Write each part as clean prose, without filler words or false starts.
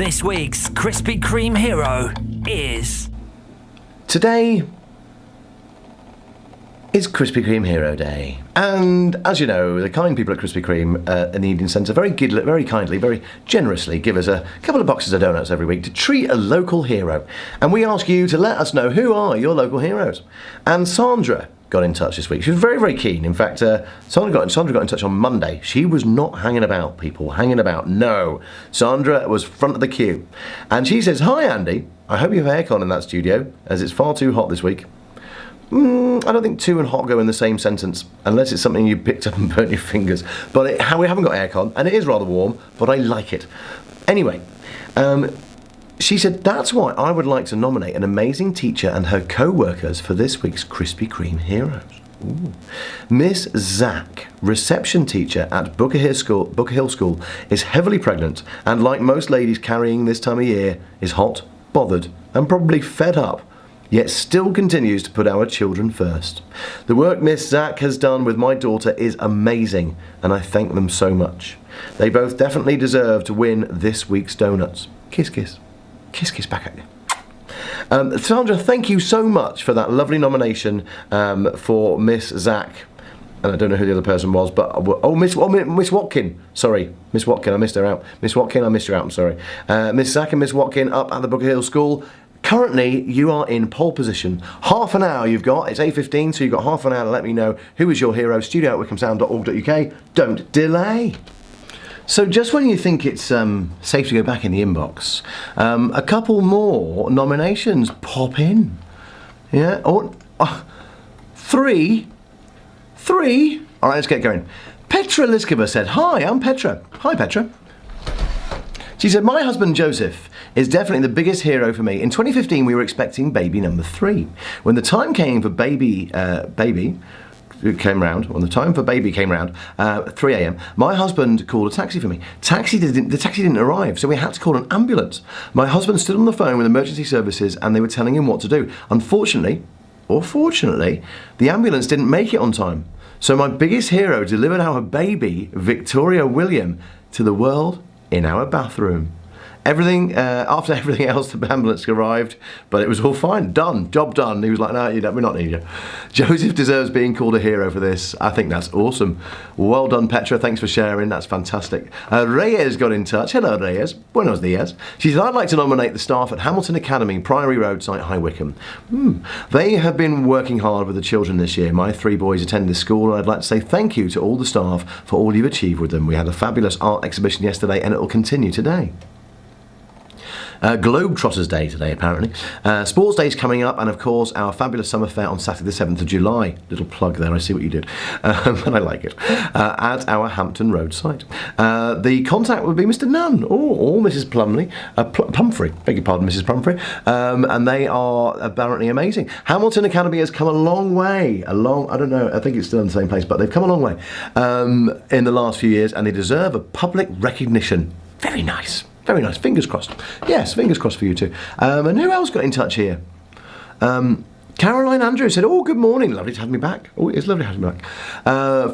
This week's Krispy Kreme hero is... Today is Krispy Kreme Hero Day. And as you know, the kind people at Krispy Kreme in the Indian Centre very kindly, very generously give us a couple of boxes of donuts every week to treat a local hero. And we ask you to let us know who are your local heroes. And Sandra got in touch this week. She was very, very keen. In fact, Sandra got in touch on Monday. She was not hanging about, people. Hanging about. No. Sandra was front of the queue. And she says, "Hi, Andy. I hope you have aircon in that studio, as it's far too hot this week." I don't think too and hot go in the same sentence, unless it's something you picked up and burnt your fingers. But we haven't got aircon, and it is rather warm, but I like it. Anyway, she said, "That's why I would like to nominate an amazing teacher and her co-workers for this week's Krispy Kreme Heroes. Ooh. Miss Zach, reception teacher at Booker Hill School, is heavily pregnant and, like most ladies carrying this time of year, is hot, bothered, and probably fed up, yet still continues to put our children first. The work Miss Zach has done with my daughter is amazing, and I thank them so much. They both definitely deserve to win this week's donuts." Kiss, kiss. Kiss, kiss back at you. Sandra, thank you so much for that lovely nomination for Miss Zach. And I don't know who the other person was, but Miss Watkin. Sorry, Miss Watkin, I missed her out. Miss Watkin, I missed her out, I'm sorry. Miss Zach and Miss Watkin up at the Booker Hill School. Currently, you are in pole position. Half an hour you've got. It's 8:15, so you've got half an hour to let me know who is your hero. studio@wickhamsound.org.uk. Don't delay. So just when you think it's safe to go back in the inbox, a couple more nominations pop in. Yeah, three. All right, let's get going. Petra Liskova said, "Hi, I'm Petra." Hi, Petra. She said, "My husband Joseph is definitely the biggest hero for me. In 2015, we were expecting baby number 3. When the time came for baby came round, 3 a.m, my husband called a taxi for me. The taxi didn't arrive, so we had to call an ambulance. My husband stood on the phone with emergency services and they were telling him what to do. Unfortunately, or fortunately, the ambulance didn't make it on time. So my biggest hero delivered our baby, Victoria William, to the world in our bathroom. After everything else, the ambulance arrived, but it was all fine. Done. Job done." He was like, "No, we're not needing you." Joseph deserves being called a hero for this. I think that's awesome. Well done, Petra. Thanks for sharing. That's fantastic. Reyes got in touch. Hello, Reyes. Buenos dias. She said, "I'd like to nominate the staff at Hamilton Academy, Priory Road, site High Wycombe. They have been working hard with the children this year. My 3 boys attend this school, and I'd like to say thank you to all the staff for all you've achieved with them. We had a fabulous art exhibition yesterday, and it will continue today." Globetrotters Day today, apparently. Sports Day is coming up, and of course our fabulous summer fair on Saturday the 7th of July. Little plug there, I see what you did. And I like it. At our Hampton Road site. The contact would be Mr. Nunn or Mrs. Pumphrey. Beg your pardon, Mrs. Pumphrey. And they are apparently amazing. Hamilton Academy has come a long way. I don't know, I think it's still in the same place, but they've come a long way in the last few years, and they deserve a public recognition. Very nice. Very nice. Fingers crossed. Yes, fingers crossed for you too. And who else got in touch here? Caroline Andrews said, "Oh, good morning. Lovely to have me back." Oh, it's lovely to have me back.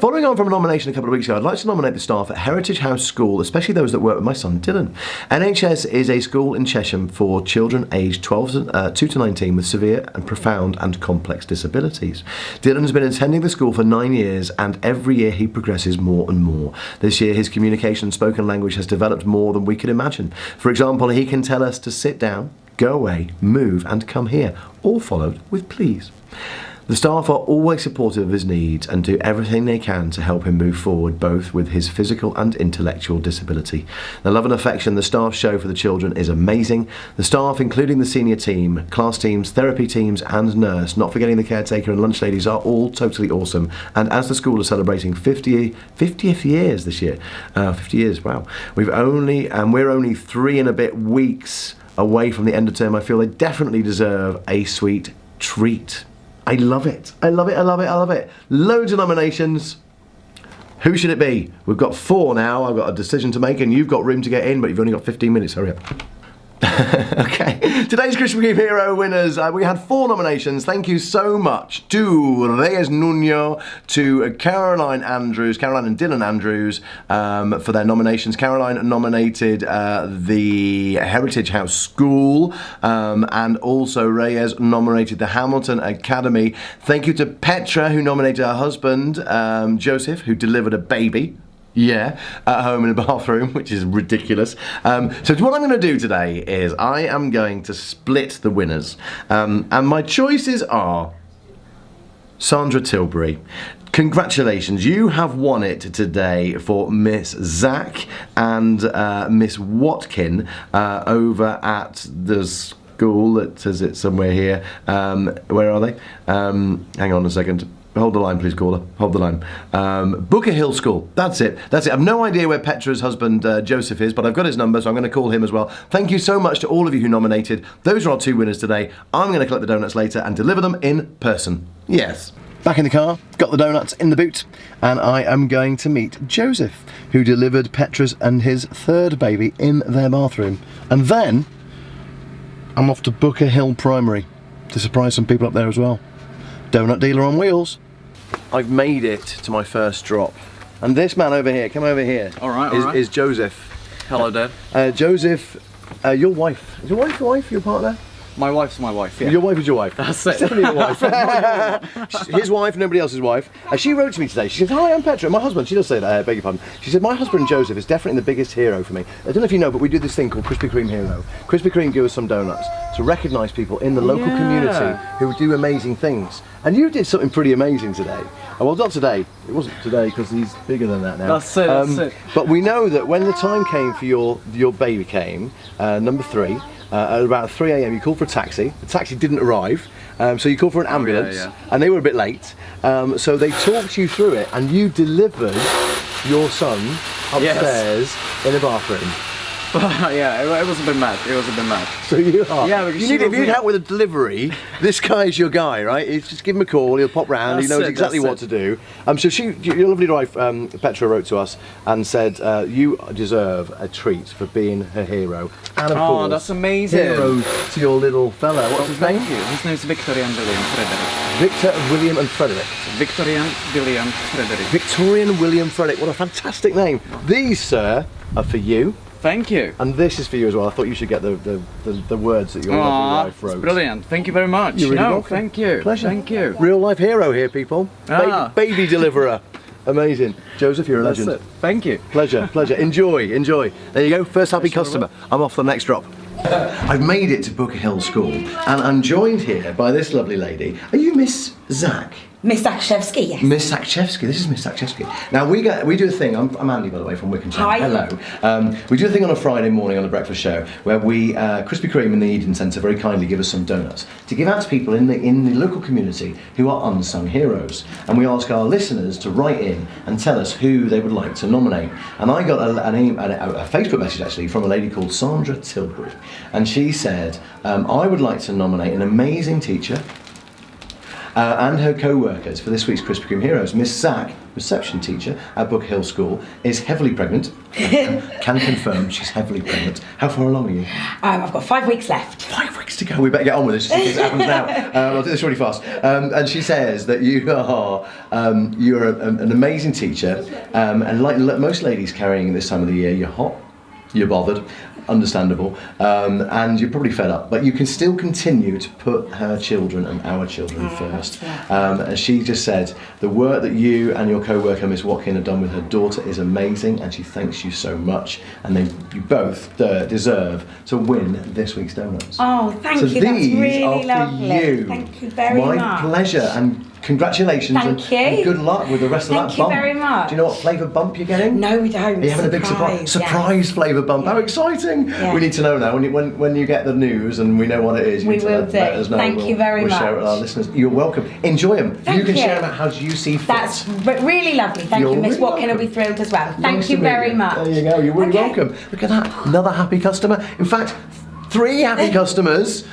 Following on from a nomination a couple of weeks ago, I'd like to nominate the staff at Heritage House School, especially those that work with my son Dylan. NHS is a school in Chesham for children aged 2 to 19 with severe and profound and complex disabilities. Dylan's been attending the school for 9 years, and every year he progresses more and more. This year his communication and spoken language has developed more than we could imagine. For example, he can tell us to sit down, go away, move, and come here, all followed with please. The staff are always supportive of his needs and do everything they can to help him move forward, both with his physical and intellectual disability. The love and affection the staff show for the children is amazing. The staff, including the senior team, class teams, therapy teams, and nurse, not forgetting the caretaker and lunch ladies, are all totally awesome. And as the school is celebrating 50th years this year, 50 years, wow. We're only 3 and a bit weeks away from the end of term. I feel they definitely deserve a sweet treat. I love it. I love it. I love it. I love it. Loads of nominations. Who should it be? We've got 4 now. I've got a decision to make, and you've got room to get in, but you've only got 15 minutes. Hurry up. Okay, today's Krispy Kreme Hero winners, we had 4 nominations. Thank you so much to Reyes Nuno, to Caroline and Dylan Andrews for their nominations. Caroline nominated the Heritage House School, and also Reyes nominated the Hamilton Academy. Thank you to Petra, who nominated her husband, Joseph, who delivered a baby. Yeah, at home in a bathroom, which is ridiculous. So what I'm going to do today is I am going to split the winners. And my choices are Sandra Tilbury. Congratulations, you have won it today for Miss Zach and Miss Watkin over at the school. That says it somewhere here. Where are they? Hang on a second. Hold the line, please, caller. Hold the line. Booker Hill School. That's it. That's it. I've no idea where Petra's husband, Joseph, is, but I've got his number, so I'm going to call him as well. Thank you so much to all of you who nominated. Those are our 2 winners today. I'm going to collect the donuts later and deliver them in person. Yes. Back in the car, got the donuts in the boot, and I am going to meet Joseph, who delivered Petra's and his 3rd baby in their bathroom. And then I'm off to Booker Hill Primary to surprise some people up there as well. Donut dealer on wheels. I've made it to my first drop, and this man over here, come over here. All right. Is Joseph. Hello, Dad. Joseph, your wife. Is your wife your wife? Your partner? My wife's my wife, yeah. Your wife is your wife. That's it. It's definitely your wife. His wife, nobody else's wife. She wrote to me today. She said, "Hi, I'm Petra." My husband, she does say that, I beg your pardon. She said, "My husband Joseph is definitely the biggest hero for me." I don't know if you know, but we do this thing called Krispy Kreme Hero. Krispy Kreme give us some donuts to recognise people in the local community who do amazing things. And you did something pretty amazing today. Well, not today. It wasn't today because he's bigger than that now. That's it. But we know that when the time came for your baby came, number 3, at about 3 a.m. you called for a taxi. The taxi didn't arrive, so you called for an ambulance, and they were a bit late. So they talked you through it, and you delivered your son upstairs in a bathroom. Yeah, it was a bit mad. So you are. Yeah, because if you need help with a delivery, this guy's your guy, right? You just give him a call, he'll pop round, he knows exactly what to do. So your lovely wife, Petra, wrote to us and said, you deserve a treat for being her hero. And of course, that's amazing. Hero to your little fella. What's his name? His name's Victorian William Frederick. Victor, William and Frederick. Victorian William Frederick. Victorian William Frederick. What a fantastic name. These, sir, are for you. Thank you. And this is for you as well. I thought you should get the words that your lovely wife wrote. It's brilliant. Thank you very much. You're really welcome. Thank you. Pleasure. Thank you. Real life hero here, people. Baby deliverer. Amazing. Joseph, you're a legend. That's it. Thank you. Pleasure. Enjoy. There you go. First happy customer. I'm off to the next drop. I've made it to Booker Hill School, and I'm joined here by this lovely lady. Are you Miss Zach? Miss Zakshevsky, yes. Miss Zakshevsky, this is Miss Zakshevsky. Now we do a thing, I'm Andy by the way from Wickham. Hi. Hello. We do a thing on a Friday morning on the breakfast show where we, Krispy Kreme and the Eden Centre very kindly give us some donuts to give out to people in the local community who are unsung heroes. And we ask our listeners to write in and tell us who they would like to nominate. And I got a Facebook message actually from a lady called Sandra Tilbury. And she said, I would like to nominate an amazing teacher and her co-workers for this week's Krispy Kreme Heroes. Miss Zach, reception teacher at Booker Hill School, is heavily pregnant. Can confirm she's heavily pregnant. How far along are you? I've got 5 weeks left. 5 weeks to go. We better get on with this because it happens now. I'll do this really fast. And she says that you're an amazing teacher, and like most ladies carrying this time of the year, you're hot, you're bothered, understandable, and you're probably fed up, but you can still continue to put her children and our children first. As she just said, the work that you and your co-worker Miss Watkin have done with her daughter is amazing, and she thanks you so much, and you both deserve to win this week's donuts. Oh, thank you, that's really lovely. You. Thank you very much. My pleasure, and congratulations. Thank you. And good luck with the rest of that bump. Thank you very much. Do you know what flavour bump you're getting? No, we don't. Are you having a big surprise flavour bump? Yeah. How exciting! Yeah. We need to know now. When you get the news and we know what it is, you need to let us know. Thank you very much. We'll share it with our listeners. You're welcome. Enjoy them. Thank you can share them out how you see fit. That's really lovely. Thank you. Miss Watkin will be thrilled as well. Thank you very much. There you go. You're really welcome. Look at that. Another happy customer. In fact, 3 happy customers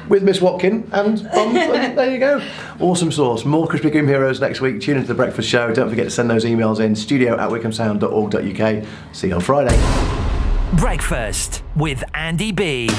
with Miss Watkin and Bump. And there you go. Awesome sauce. More Krispy Kreme Heroes next week. Tune into the breakfast show. Don't forget to send those emails in. studio@wickhamsound.org.uk. See you on Friday. Breakfast with Andy B.